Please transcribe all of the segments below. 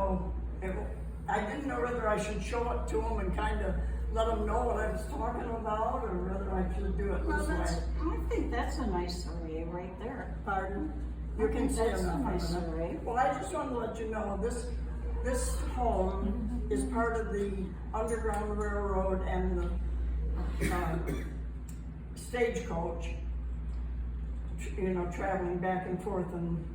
know, I didn't know whether I should show it to them and kind of let them know what I was talking about, or whether I should do it Well, this way. I think that's a nice array right there. Pardon? You I can think see that's a enough nice of it. array. Well, I just wanted to let you know, this home is part of the Underground Railroad and the stagecoach, you know, traveling back and forth and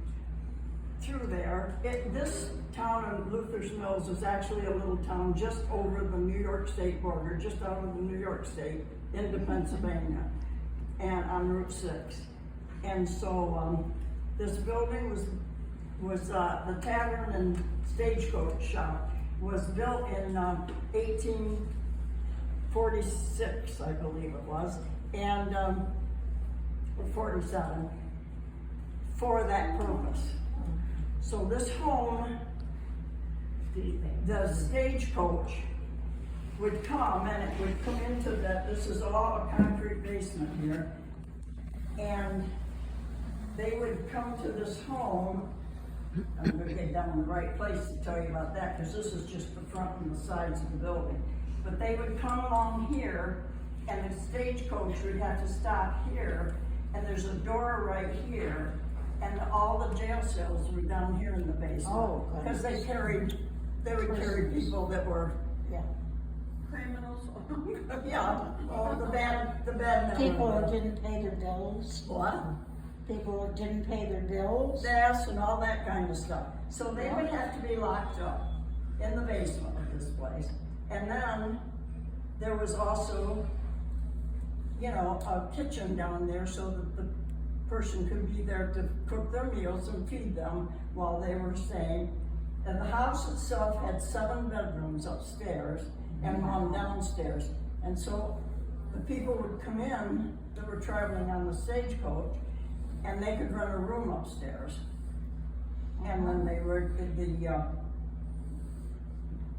through there. This town of Luther's Mills is actually a little town just over the New York State border, just out of the New York State into Pennsylvania, and on Route 6. And so this building was the tavern and stagecoach shop was built in 1846, I believe it was, and or 47, for that purpose. So this home, the stagecoach would come, and it would come into that. This is all a concrete basement here, and they would come to this home. I'm going to get down the right place to tell you about that, because this is just the front and the sides of the building. But they would come along here, and the stagecoach would have to stop here, and there's a door right here, and all the jail cells were down here in the basement. Oh, because they would carry people that were, Yeah. Criminals. yeah, oh, the bad men. People that didn't pay their bills, What? people that didn't pay their bills. Gas and all that kind of stuff. So they would have to be locked up in the basement of this place. And then there was also, you know, a kitchen down there so that the person could be there to cook their meals and feed them while they were staying. And the house itself had 7 bedrooms upstairs and 1 downstairs. And so the people would come in that were traveling on the stagecoach, and they could rent a room upstairs. And then they were, the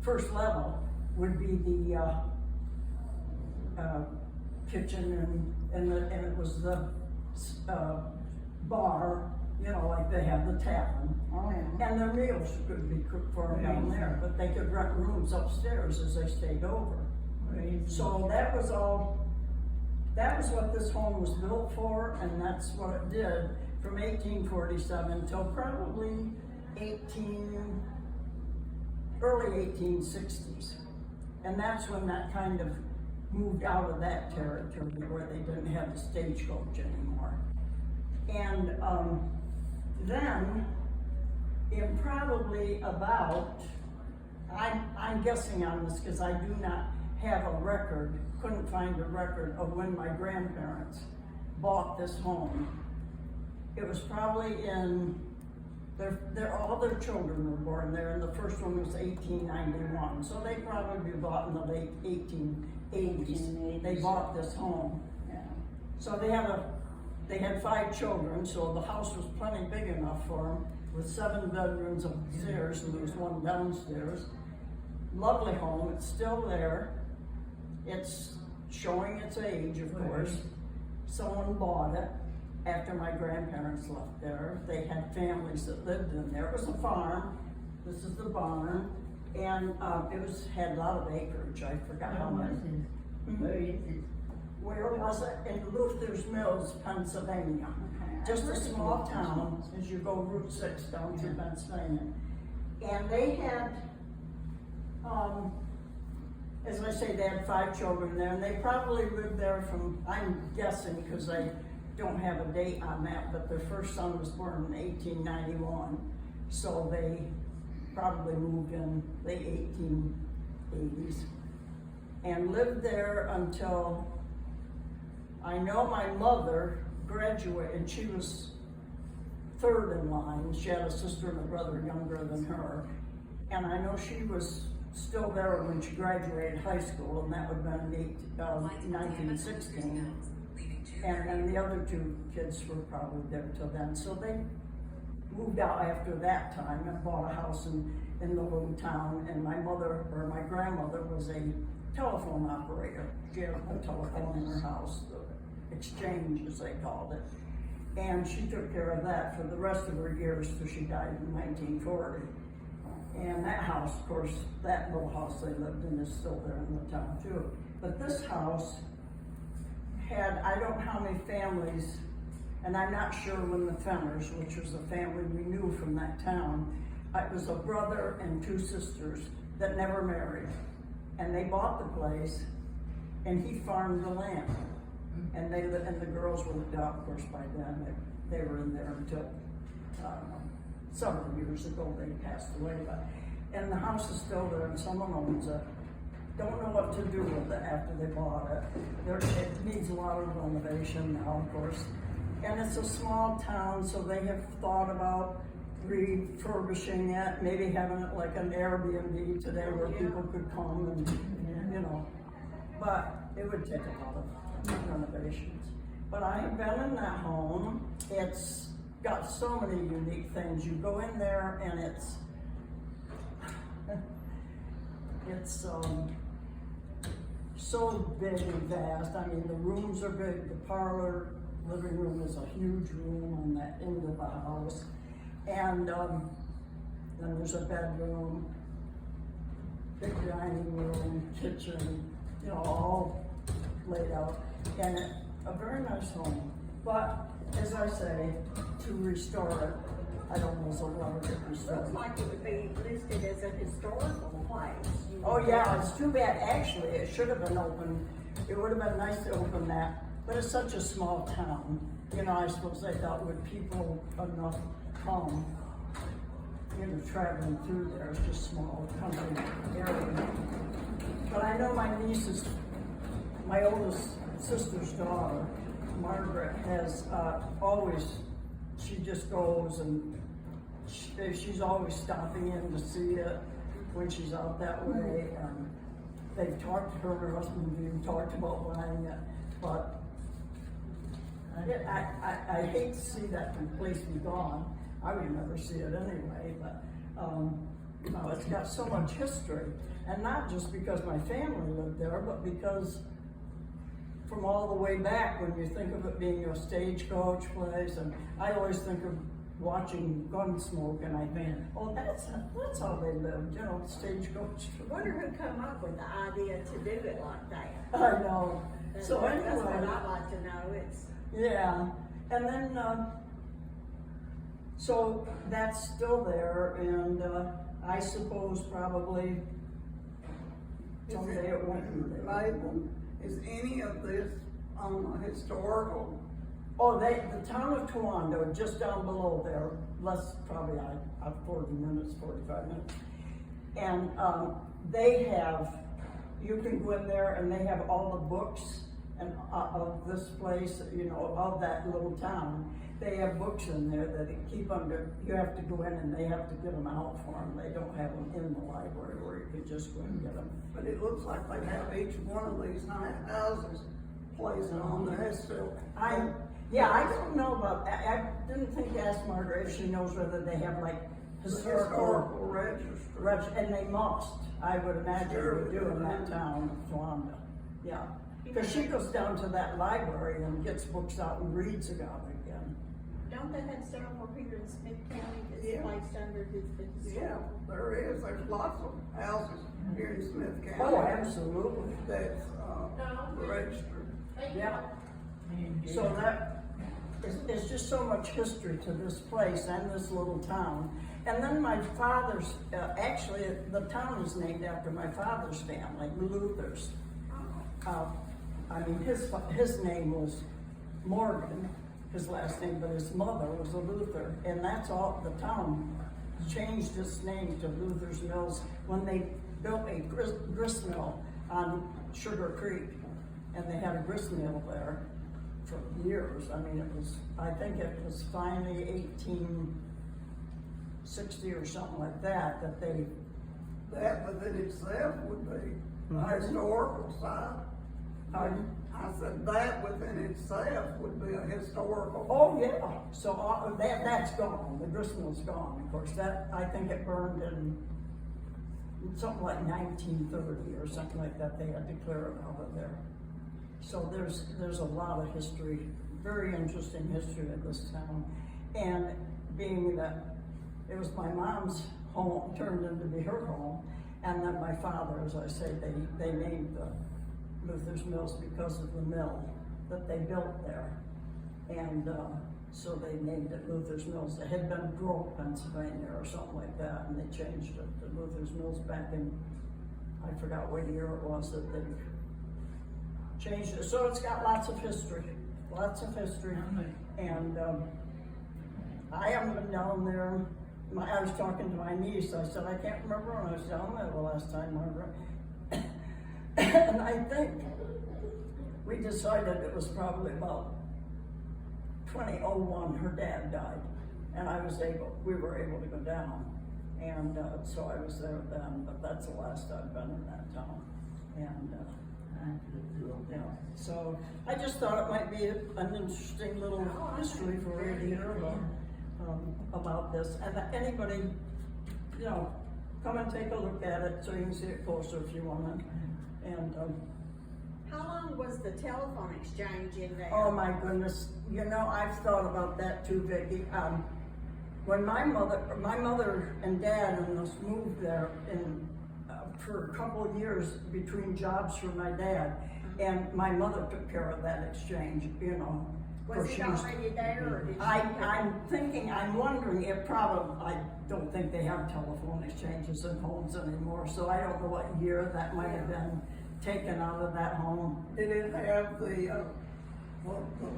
first level would be the kitchen, and it was the bar, you know, like they have the tavern. Oh, yeah. And their meals could be cooked for them down there, but they could rent rooms upstairs as they stayed over. So that was what this home was built for, and that's what it did from 1847 till probably early 1860s. And that's when that kind of moved out of that territory where they didn't have the stagecoach anymore. And then, in probably about, I'm guessing on this because I do not have a record, couldn't find a record of when my grandparents bought this home. It was probably in, all their children were born there, and the first one was 1891. So they probably bought in the late 1880s. They bought this home. Yeah. So they had 5 children, so the house was plenty big enough for them, with 7 bedrooms upstairs, and there was 1 downstairs. Lovely home, it's still there. It's showing its age, of course. Someone bought it after my grandparents left there. They had families that lived in there. It was a farm. This is the barn, and had a lot of acreage. I forgot how much. Where was it? In Luther's Mills, Pennsylvania. Just a small town as you go Route 6 down through Pennsylvania. And they had, as I say, they had 5 children there, and they probably lived there from, I'm guessing, because I don't have a date on that, but their first son was born in 1891. So they probably moved in late 1880s and lived there until, I know my mother graduated, and she was 3rd in line. She had a sister and a brother younger than her. And I know she was still there when she graduated high school, and that would have been 1916. And then the other 2 kids were probably there till then. So they moved out after that time and bought a house in the little town. And my grandmother was a telephone operator. She had a telephone in her house, the exchange as they called it. And she took care of that for the rest of her years till she died in 1940. And that house, of course, that little house they lived in is still there in the town too. But this house had, I don't know how many families, and I'm not sure when the Fenners, which was a family we knew from that town, it was a brother and two sisters that never married. And they bought the place, and he farmed the land. And the girls were lived out, of course, by then. They were in there until, several years ago, they passed away. And the house is still there, and someone owns it. Don't know what to do with it after they bought it. It needs a lot of renovation now, of course. And it's a small town, so they have thought about refurbishing it, maybe having it like an Airbnb today where people could come and, you know. But it would take a lot of renovations. But I have been in that home. It's got so many unique things. You go in there and it's so big and vast. I mean, the rooms are big. The parlor, living room is a huge room on that end of the house. And then there's a bedroom, big dining room, kitchen, you know, all laid out. And a very nice home. But as I say, to restore it, I don't know, so long to restore Looks it. like it would be listed as a historical place. Oh yeah, it's too bad. Actually, it should have been open. It would have been nice to open that, but it's such a small town. You know, I suppose they thought would people enough come, you know, traveling through there. It's just small country area. But I know my niece's, my oldest sister's daughter, Margaret, has always, she just goes and she's always stopping in to see it when she's out that way. And they've talked to her and her husband even talked about buying it, but I hate to see that place be gone. I would never see it anyway, but you know, it's got so much history, and not just because my family lived there, but because from all the way back, when you think of it being a stagecoach place, and I always think of watching Gunsmoke, and I think, oh, that's how they lived, you know, stagecoach. I wonder who come up with the idea to do it like that. I know. So That's what anyway, I'd like to know. It's yeah, and then so that's still there, and I suppose probably someday it won't be there. Mabel, is any of this on a historical? Oh, the town of Towanda, just down below there, less probably 40 minutes, 45 minutes. And they have, you can go in there and they have all the books and of this place, you know, of that little town. They have books in there that they keep under, you have to go in and they have to get them out for them. They don't have them in the library where you could just go and get them. But it looks like they have each one of these nice houses placed on there. It's still, Yeah, I don't know about that. I didn't think to ask Margaret if she knows whether they have like historical register. and they must. I would imagine Sure. they do in that town of Towanda. Yeah, because she goes down to that library and gets books out and reads about it again. don't they have several here in Smith County that's Yeah. placed under the Yeah, historical? there is. There's lots of houses here in Smith County. Oh, absolutely. That's registered. Yeah. So that it's just so much history to this place and this little town. And then my father's, actually, the town is named after my father's family, the Luthers. I mean, his name was Morgan, his last name, but his mother was a Luther. And that's all, the town changed its name to Luther's Mills when they built a grist mill on Sugar Creek. And they had a grist mill there for years. I mean, I think it was finally 1860 or something like that, that they. That within itself would be a historical site. Pardon? I said that within itself would be a historical. Oh, yeah, so that's gone, the grist mill's gone, of course, that, I think it burned in something like 1930 or something like that, they had to clear it out of there. So there's a lot of history, very interesting history of this town. And being that it was my mom's home, turned into be her home. And then my father, as I say, they named the Luther's Mills because of the mill that they built there. And so they named it Luther's Mills. It had been Grove, Pennsylvania or something like that, and they changed it to Luther's Mills back in, I forgot what year it was that they changed it. So it's got lots of history. And I haven't been down there. I was talking to my niece. I said, I can't remember when I was down there the last time, Margaret. And I think we decided it was probably about 2001, her dad died. And we were able to go down. And so I was there then, but that's the last I've been in that town. And yeah, so I just thought it might be an interesting little history for you to hear about this. And anybody, you know, come and take a look at it so you can see it closer if you want to. And How long was the telephone exchange in there? oh my goodness, you know, I've thought about that too, Vicki. When my mother and dad and us moved there for a couple of years between jobs for my dad, and my mother took care of that exchange, you know. Was it already there, or did you? I'm wondering, I don't think they have telephone exchanges in homes anymore, so I don't know what year that might have been taken out of that home. Did it have the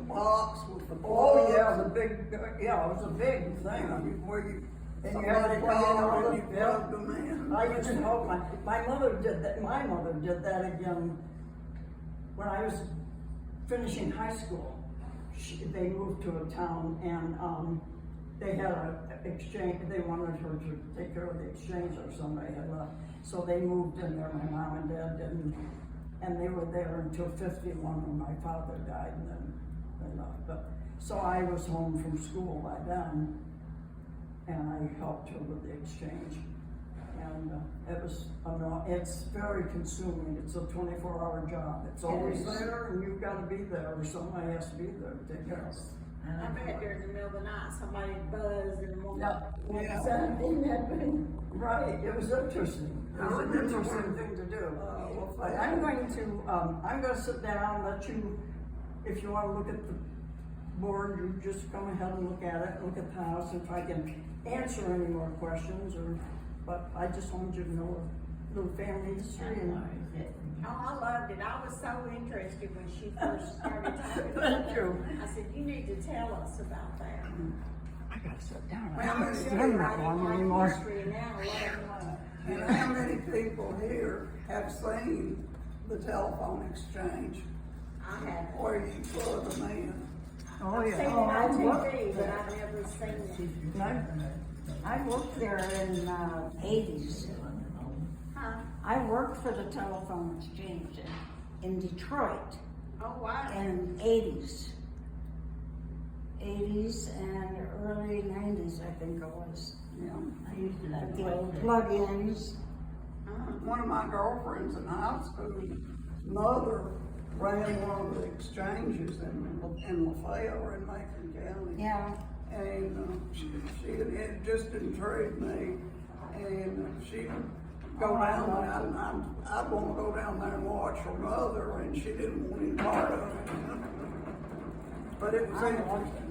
box with the plug? Oh, yeah, it was a big thing. Where you, And you somebody had to plug in all called the- and you plugged them in. I used to hope my mother did that. My mother did that again when I was finishing high school. They moved to a town and they had an exchange. They wanted her to take care of the exchange, or somebody had left. So they moved in there. My mom and dad didn't, and they were there until 51 when my father died, and then they left. But so I was home from school by then, and I helped her with the exchange. And it's very consuming. It's a 24-hour job. It's always there, and you've got to be there, or somebody has to be there to take care of it. I bet during the middle of the night, somebody buzzed and wanted. Yeah. 17 had been, right, it was interesting. It was an interesting thing to do. But I'm going to sit down, let you, if you want to look at the board, you just come ahead and look at it, look at the house, if I can answer any more questions, but I just wanted you to know a little family history. And Oh, I loved it. I was so interested when she first started talking about Thank that. you. I said, you need to tell us about that. I gotta sit down. I Well, can't it's stand that long anymore. History and now, And how many people here have seen the telephone exchange I have. where you plug them in? Oh, I've seen it yeah. on I've TV, worked but I've never seen it. I worked there in 80s. Huh? I worked for the telephone exchange in Detroit Oh, wow. in 80s. 80s and early 90s, I think it was. Yeah. At the old plug-ins. One of my girlfriends in high school, mother ran one of the exchanges in LaFayette in Macon County. Yeah. And she had just intrigued me, and she'd go down there, I'd want to go down there and watch her mother, and she didn't want any part of it. But it was interesting.